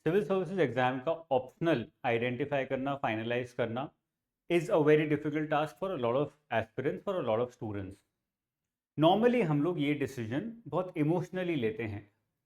Civil services exam का optional identify करना, finalise करना is a very difficult task for a lot of aspirants, for a lot of students. Normally हम लोग ये decision बहुत emotionally लेते हैं,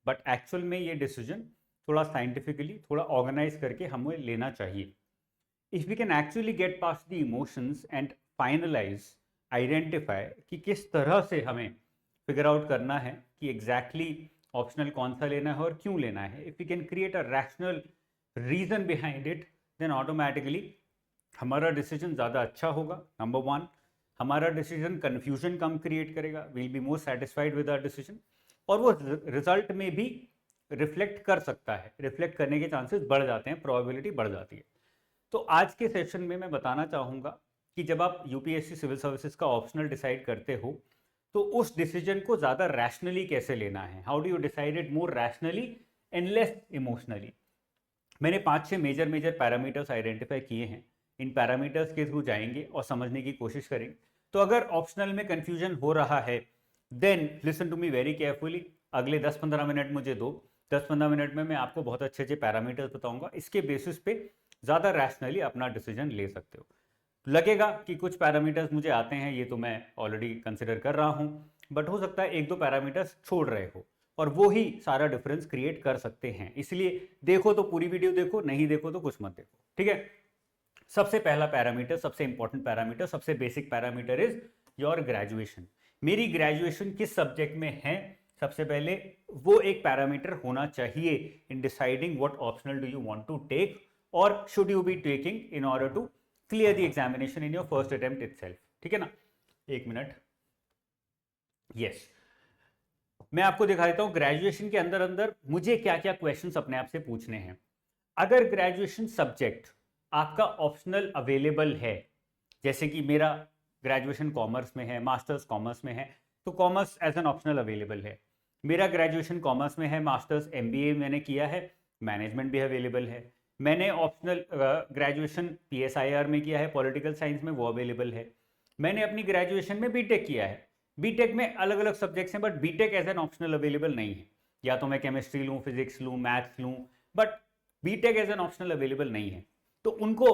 बट एक्चुअल में ये डिसीजन थोड़ा साइंटिफिकली, थोड़ा ऑर्गेनाइज करके हमें लेना चाहिए। If we can actually get pass the emotions and finalise, identify कि किस तरह से हमें फिगर आउट करना है कि एग्जैक्टली ऑप्शनल कौन सा लेना है और क्यों लेना है, if we can create a rational reason behind it, then automatically हमारा डिसीजन ज़्यादा अच्छा होगा। नंबर वन, हमारा डिसीजन कन्फ्यूजन कम क्रिएट करेगा, will be more satisfied with our decision, और वो रिजल्ट में भी रिफ्लेक्ट कर सकता है, रिफ्लेक्ट करने के चांसेस बढ़ जाते हैं, प्रोबेबिलिटी बढ़ जाती है। तो आज के सेशन में मैं बताना चाहूँगा कि जब आप यूपीएससी सिविल सर्विसेज का ऑप्शनल डिसाइड करते हो तो उस डिसीजन को ज़्यादा रैशनली कैसे लेना है, how do you decide it more rationally and less emotionally. मैंने 5-6 मेजर मेजर पैरामीटर्स आइडेंटिफाई किए हैं। इन पैरामीटर्स के थ्रू जाएंगे और समझने की कोशिश करेंगे। तो अगर ऑप्शनल में कंफ्यूजन हो रहा है, then listen to me very carefully. अगले 10-15 मिनट मुझे दो। 10-15 मिनट में मैं आपको बहुत अच्छे अच्छे पैरामीटर्स बताऊंगा, इसके बेसिस पे ज़्यादा रैशनली अपना डिसीजन ले सकते हो। लगेगा कि कुछ पैरामीटर्स मुझे आते हैं, ये तो मैं ऑलरेडी कंसिडर कर रहा हूँ, बट हो सकता है एक दो पैरामीटर्स छोड़ रहे हो, और वो ही सारा डिफरेंस क्रिएट कर सकते हैं। इसलिए देखो तो पूरी वीडियो देखो, नहीं देखो तो कुछ मत देखो, ठीक है। सबसे पहला पैरामीटर, सबसे इंपॉर्टेंट पैरामीटर, सबसे basic parameter is your graduation. मेरी ग्रेजुएशन किस सब्जेक्ट में है, सबसे पहले वो एक पैरामीटर होना चाहिए in deciding what optional do you want to take और should you be taking in order to clear the examination in your first attempt itself, ठीक है ना। एक मिनट, यस, मैं आपको दिखा देता हूं ग्रेजुएशन के अंदर अंदर मुझे क्या क्या क्वेश्चंस अपने आप से पूछने हैं। अगर ग्रेजुएशन सब्जेक्ट आपका ऑप्शनल अवेलेबल है, जैसे कि मेरा ग्रेजुएशन कॉमर्स में है, मास्टर्स कॉमर्स में है, तो commerce as an optional available है। मेरा ग्रेजुएशन कॉमर्स में है, मास्टर्स एमबीए मैंने किया है, मैनेजमेंट भी अवेलेबल है। मैंने ऑप्शनल ग्रेजुएशन पीएसआईआर में किया है, पॉलिटिकल साइंस में, वो अवेलेबल है। मैंने अपनी ग्रेजुएशन में बीटेक किया है, बीटेक में अलग अलग सब्जेक्ट्स हैं, but B Tech as an optional available नहीं है। या तो मैं केमिस्ट्री लूँ, फिजिक्स लूँ, मैथ्स लूँ, but B Tech as an optional available नहीं है। तो उनको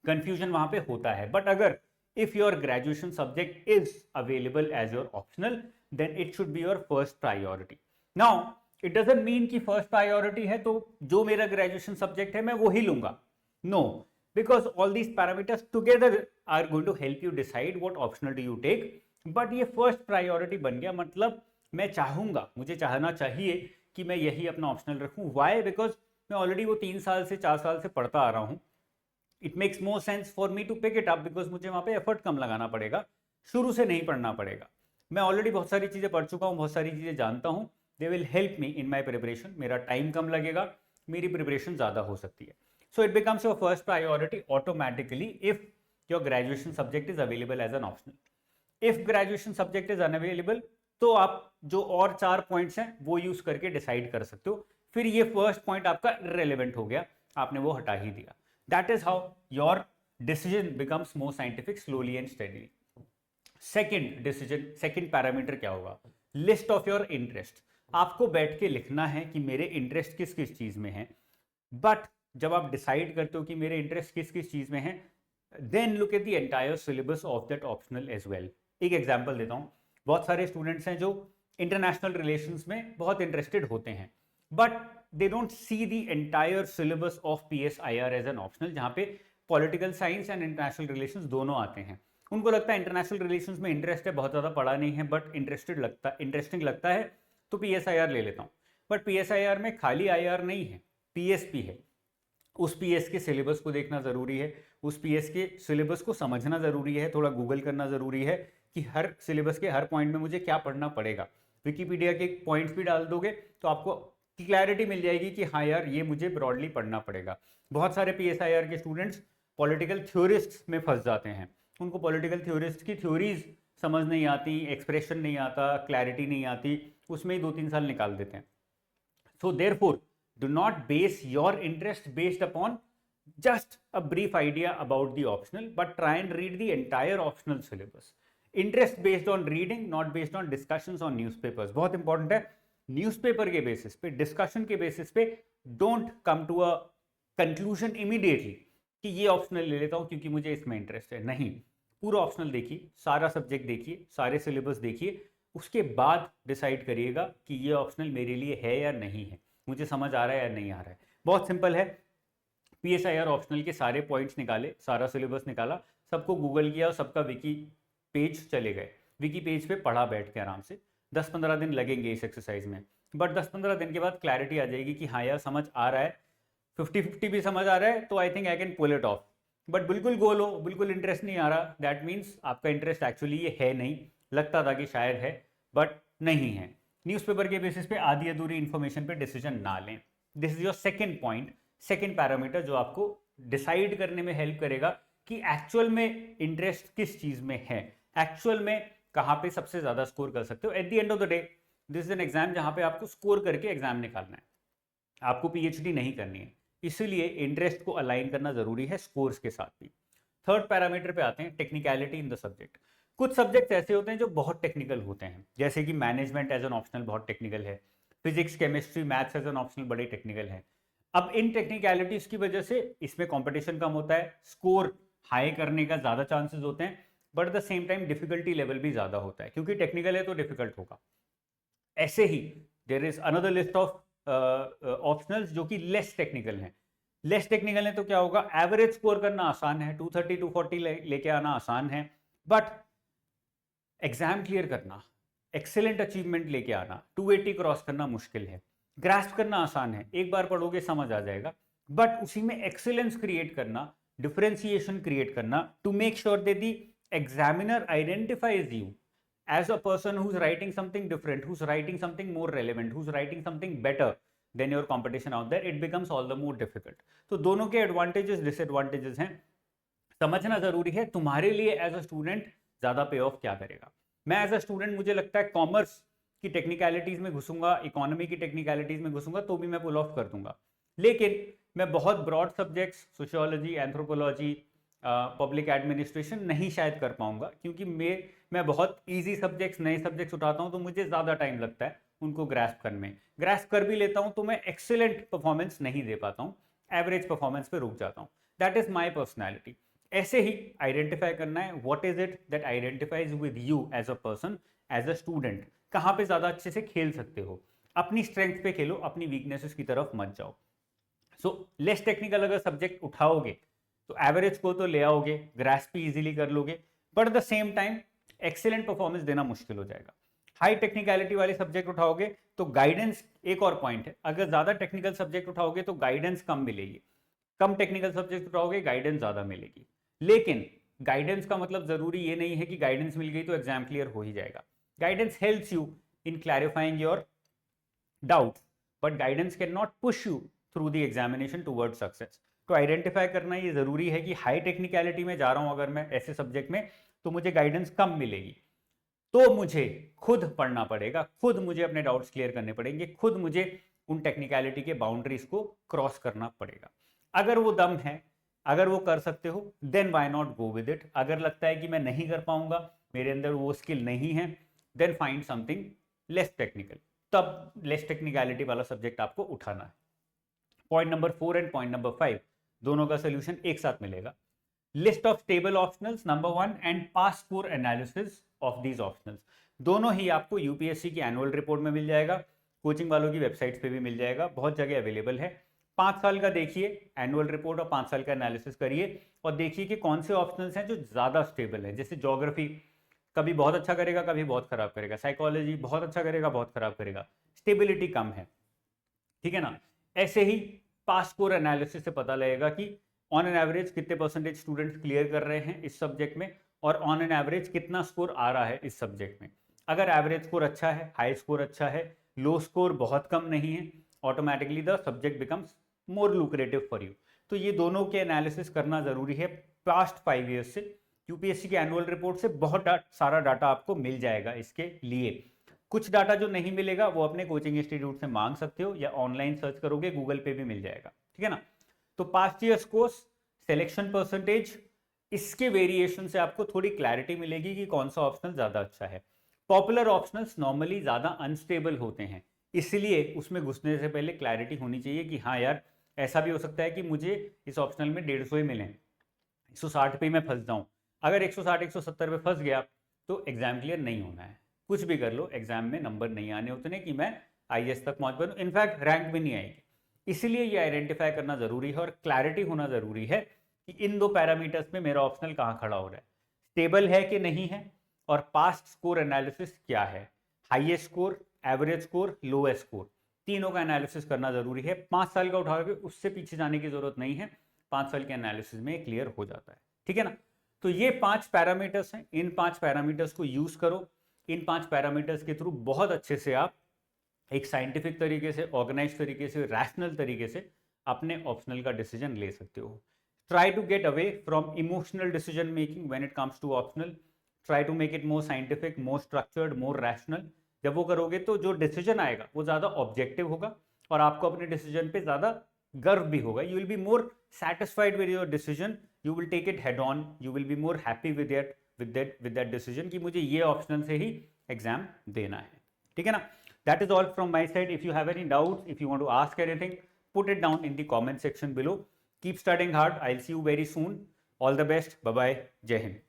कंफ्यूजन वहां पे होता है। बट अगर if your graduation subject is available as your optional, then it should be your first priority. Now it doesn't mean कि फर्स्ट प्रायोरिटी है तो जो मेरा ग्रेजुएशन सब्जेक्ट है मैं वो ही लूंगा, no, because all these parameters together are going to help you decide what optional do you take. But ये फर्स्ट प्रायोरिटी बन गया, मतलब मैं चाहूंगा, मुझे चाहना चाहिए कि मैं यही अपना ऑप्शनल रखूं। वाई? बिकॉज मैं ऑलरेडी वो 3 साल से 4 साल से पढ़ता आ रहा हूं। It makes more sense for me to pick it up, because मुझे वहां पे एफर्ट कम लगाना पड़ेगा, शुरू से नहीं पढ़ना पड़ेगा। मैं ऑलरेडी बहुत सारी चीज़ें पढ़ चुका हूँ, बहुत सारी चीज़ें जानता हूँ। They will help me in my preparation, मेरा टाइम कम लगेगा, मेरी प्रिपरेशन ज़्यादा हो सकती है। So it becomes your first priority automatically if your graduation subject is available as an optional. If graduation subject is unavailable, तो आप जो और 4 पॉइंट्स हैं वो यूज करके डिसाइड कर सकते हो। फिर ये फर्स्ट पॉइंट आपका इरेलेवेंट हो गया, आपने वो हटा ही दिया। That is how your decision becomes more scientific slowly and steadily. Second decision, second parameter क्या होगा? List of your interest. आपको बैठ के लिखना है कि मेरे इंटरेस्ट किस किस चीज में है। बट जब आप डिसाइड करते हो कि मेरे इंटरेस्ट किस किस चीज में है, then look at the entire syllabus of that optional as well. एक एग्जांपल देता हूं, बहुत सारे स्टूडेंट्स हैं जो इंटरनेशनल रिलेशंस में बहुत इंटरेस्टेड होते हैं, but they don't see the entire syllabus of PSIR as an optional, जहां पे political science and international relations दोनों आते हैं। उनको लगता है इंटरनेशनल रिलेशंस में इंटरेस्ट है, बहुत ज़्यादा पढ़ा नहीं है, बट इंटरेस्टिंग लगता है, तो पीएसआईआर ले लेता हूँ। बट पीएसआईआर में खाली आईआर नहीं है, पीएसपी है। उस पीएस के सिलेबस को देखना ज़रूरी है, उस पीएस के सिलेबस को समझना ज़रूरी है, थोड़ा गूगल करना ज़रूरी है कि हर सिलेबस के हर पॉइंट में मुझे क्या पढ़ना पड़ेगा। विकीपीडिया के पॉइंट्स भी डाल दोगे तो आपको क्लैरिटी मिल जाएगी कि हाँ यार, ये मुझे ब्रॉडली पढ़ना पड़ेगा। बहुत सारे पीएसआईआर के स्टूडेंट्स पॉलिटिकल थ्योरिस्ट में फंस जाते हैं, उनको पॉलिटिकल थ्योरिस्ट की थ्योरीज समझ नहीं आती, एक्सप्रेशन नहीं आता, क्लैरिटी नहीं आती, उसमें ही 2-3 साल निकाल देते हैं। So therefore, do not base your interest based upon just a brief idea about the optional, but try and read the entire optional syllabus. Interest based on reading, not based on discussions on newspapers. बहुत important है। Newspaper के basis पे, discussion के basis पे don't come to a conclusion immediately कि ये optional ले लेता हूं क्योंकि मुझे इसमें इंटरेस्ट है। नहीं, पूरा ऑप्शनल देखिए, सारा सब्जेक्ट देखिए, सारे सिलेबस देखिए, उसके बाद डिसाइड करिएगा कि ये ऑप्शनल मेरे लिए है या नहीं है, मुझे समझ आ रहा है या नहीं आ रहा है। बहुत सिंपल है, PSIR ऑप्शनल के सारे पॉइंट्स निकाले, सारा सिलेबस निकाला, सबको गूगल किया और सबका विकी पेज चले गए, विकी पेज पे पढ़ा बैठ के आराम से। 10-15 दिन लगेंगे इस एक्सरसाइज में, बट 10-15 दिन के बाद क्लैरिटी आ जाएगी कि हाँ यार समझ आ रहा है, 50-50 भी समझ आ रहा है, तो I think I can pull it off. But बिल्कुल गोल हो, बिल्कुल इंटरेस्ट नहीं आ रहा, दैट मीन्स आपका इंटरेस्ट एक्चुअली ये है नहीं, लगता था कि शायद है बट नहीं है। न्यूज़पेपर के बेसिस पे आधी अधूरी इंफॉर्मेशन पे डिसीजन ना लें। This is your second point, second parameter जो आपको डिसाइड करने में हेल्प करेगा कि एक्चुअल में इंटरेस्ट किस चीज में है, एक्चुअल में कहाँ पे सबसे ज्यादा स्कोर कर सकते हो। At the end of the day this is an exam जहां पे आपको स्कोर करके एग्जाम निकालना है, आपको PhD नहीं करनी है, इसीलिए इंटरेस्ट को अलाइन करना जरूरी है स्कोर्स के साथ भी। थर्ड पैरामीटर पे आते हैं, टेक्निकलिटी इन द सब्जेक्ट। कुछ सब्जेक्ट ऐसे होते हैं जो बहुत टेक्निकल होते हैं, जैसे कि मैनेजमेंट एज एन ऑप्शनल बहुत टेक्निकल है, physics chemistry maths as an optional बड़े टेक्निकल है। अब इन टेक्निकलिटीज की वजह से इसमें कंपटीशन कम होता है, स्कोर हाई करने का ज्यादा चांसेस होते हैं, but at the same time difficulty level भी ज्यादा होता है, क्योंकि टेक्निकल है तो डिफिकल्ट होगा। ऐसे ही there is another list of optionals जो कि लेस टेक्निकल हैं। लेस टेक्निकल है तो क्या होगा, एवरेज स्कोर करना आसान है, 230 240 लेके आना आसान है, बट एग्जाम क्लियर करना, एक्सेलेंट अचीवमेंट लेके आना, 280 क्रॉस करना मुश्किल है। ग्रास्प करना आसान है, एक बार पढ़ोगे समझ आ जाएगा, बट उसी में एक्सेलेंस क्रिएट करना, डिफरेंशिएशन क्रिएट करना, to make sure that the examiner identifies you as a person who's writing something different, who's writing something more relevant, who's writing something better than your competition out there, it becomes all the more difficult. तो दोनों के advantages disadvantages हैं, समझना जरूरी है तुम्हारे लिए as a student ज्यादा पे ऑफ क्या करेगा। मैं एज अ स्टूडेंट मुझे लगता है कॉमर्स की टेक्निकलिटीज में घुसूंगा, इकोनॉमी की टेक्निकलिटीज में घुसूंगा तो भी मैं पुल ऑफ कर दूंगा, लेकिन मैं बहुत broad subjects sociology, anthropology, public administration नहीं शायद कर पाऊंगा, क्योंकि मैं बहुत इजी सब्जेक्ट्स, नए सब्जेक्ट्स उठाता हूं तो मुझे ज़्यादा टाइम लगता है उनको ग्रास्प करने में। ग्रास्प कर भी लेता हूं तो मैं एक्सेलेंट परफॉर्मेंस नहीं दे पाता हूं, एवरेज परफॉर्मेंस पे रुक जाता हूं। That is my personality. ऐसे ही आइडेंटिफाई करना है what is it that identifies with you as a person, as a student, कहाँ पे ज़्यादा अच्छे से खेल सकते हो। अपनी स्ट्रेंथ पे खेलो, अपनी वीकनेसेस की तरफ मत जाओ। सो लेस टेक्निकल अगर सब्जेक्ट उठाओगे तो एवरेज को तो ले आओगे, ग्रास्प भी इजीली कर लोगे, but at the same time excellent performance देना मुश्किल हो जाएगा। हाई टेक्निकलिटी वाले सब्जेक्ट उठाओगे तो गाइडेंस, एक और पॉइंट है, अगर ज्यादा टेक्निकल सब्जेक्ट उठाओगे तो गाइडेंस कम मिलेगी, कम टेक्निकल सब्जेक्ट उठाओगे गाइडेंस ज्यादा मिलेगी। लेकिन गाइडेंस का मतलब जरूरी ये नहीं है कि गाइडेंस मिल गई तो एग्जाम क्लियर हो ही जाएगा। Guidance helps you in clarifying your doubts, but guidance can not push you through the examination toward success. तो आइडेंटिफाई करना ये जरूरी है कि हाई टेक्निकलिटी में जा रहा हूं अगर मैं ऐसे सब्जेक्ट में तो मुझे गाइडेंस कम मिलेगी, तो मुझे खुद पढ़ना पड़ेगा, खुद मुझे अपने डाउट्स क्लियर करने पड़ेंगे, खुद मुझे उन टेक्निकलिटी के बाउंड्रीज को क्रॉस करना पड़ेगा। अगर वो दम है, अगर वो कर सकते हो, then why not go with it. अगर लगता है कि मैं नहीं कर पाऊंगा, मेरे अंदर वो स्किल नहीं है, then find something less technical, तब लेस टेक्निकलिटी वाला सब्जेक्ट आपको उठाना है। Point number 4 and point number 5 दोनों का सोल्यूशन एक साथ मिलेगा। List of stable optionals number 1 and pass score analysis of these optionals, दोनों ही आपको यूपीएससी की एनुअल रिपोर्ट में मिल जाएगा, कोचिंग वालों की वेबसाइट्स पे भी मिल जाएगा, बहुत जगह अवेलेबल है। 5 साल का देखिए एनुअल रिपोर्ट और 5 साल का एनालिसिस करिए और देखिए कि कौन से ऑप्शनल्स हैं जो ज़्यादा स्टेबल है। जैसे ज्योग्राफी कभी बहुत अच्छा करेगा, कभी बहुत खराब करेगा, साइकोलॉजी बहुत अच्छा करेगा, बहुत खराब करेगा, स्टेबिलिटी कम है, ठीक है ना। ऐसे ही पास स्कोर एनालिसिस से पता लगेगा कि ऑन एन एवरेज कितने परसेंटेज स्टूडेंट्स क्लियर कर रहे हैं इस सब्जेक्ट में, और ऑन एन एवरेज कितना स्कोर आ रहा है इस सब्जेक्ट में। अगर एवरेज स्कोर अच्छा है, हाई स्कोर अच्छा है, लो स्कोर बहुत कम नहीं है, automatically the subject becomes more lucrative for you. तो ये दोनों के एनालिसिस करना जरूरी है पास्ट 5 ईयर्स से। यूपीएससी के एनुअल रिपोर्ट से बहुत सारा डाटा आपको मिल जाएगा इसके लिए। कुछ डाटा जो नहीं मिलेगा वो अपने कोचिंग इंस्टीट्यूट से मांग सकते हो, या ऑनलाइन सर्च करोगे गूगल पे भी मिल जाएगा, ठीक है ना। तो past years course, selection percentage, इसके वेरिएशन से आपको थोड़ी क्लैरिटी मिलेगी कि कौन सा ऑप्शनल ज्यादा अच्छा है। पॉपुलर ऑप्शनल्स नॉर्मली ज्यादा अनस्टेबल होते हैं, इसलिए उसमें घुसने से पहले क्लैरिटी होनी चाहिए कि हाँ यार, ऐसा भी हो सकता है कि मुझे इस ऑप्शनल में 150 ही मिले, 160 पे ही मैं फंस जाऊँ। अगर 160 170 पे फंस गया तो एग्जाम क्लियर नहीं होना है। कुछ भी कर लो, एग्जाम में नंबर नहीं आने उतने कि मैं आईएएस तक पहुंच पाऊँ, इनफैक्ट रैंक भी नहीं आएगी। इसीलिए ये आइडेंटिफाई करना जरूरी है और क्लैरिटी होना जरूरी है कि इन दो पैरामीटर्स में मेरा ऑप्शनल कहाँ खड़ा हो रहा है, स्टेबल है कि नहीं है, और पास्ट स्कोर एनालिसिस क्या है, highest score, average score, lowest score, तीनों का एनालिसिस करना जरूरी है। 5 साल का उठाओगे उससे पीछे जाने की जरूरत नहीं है, 5 साल के एनालिसिस में क्लियर हो जाता है। ठीक है ना? तो ये 5 पैरामीटर्स हैं, इन 5 पैरामीटर्स को यूज करो। इन 5 पैरामीटर्स के थ्रू बहुत अच्छे से आप एक साइंटिफिक तरीके से, ऑर्गेनाइज तरीके से, रैशनल तरीके से अपने ऑप्शनल का डिसीजन ले सकते हो। Try to get away from emotional decision making when it comes to optional. Try to make it more scientific, more structured, more rational. जब वो करोगे तो जो डिसीजन आएगा वो ज़्यादा ऑब्जेक्टिव होगा और आपको अपने डिसीजन पे ज़्यादा गर्व भी होगा। You will be more satisfied with your decision, you will take it head on, you will be more happy with that decision कि मुझे ये ऑप्शनल से ही एग्जाम देना है। ठीक है ना? That is all from my side. If you have any doubts, if you want to ask anything, put it down in the comment section below. Keep studying hard. I'll see you very soon. All the best. Bye bye. Jai Hind.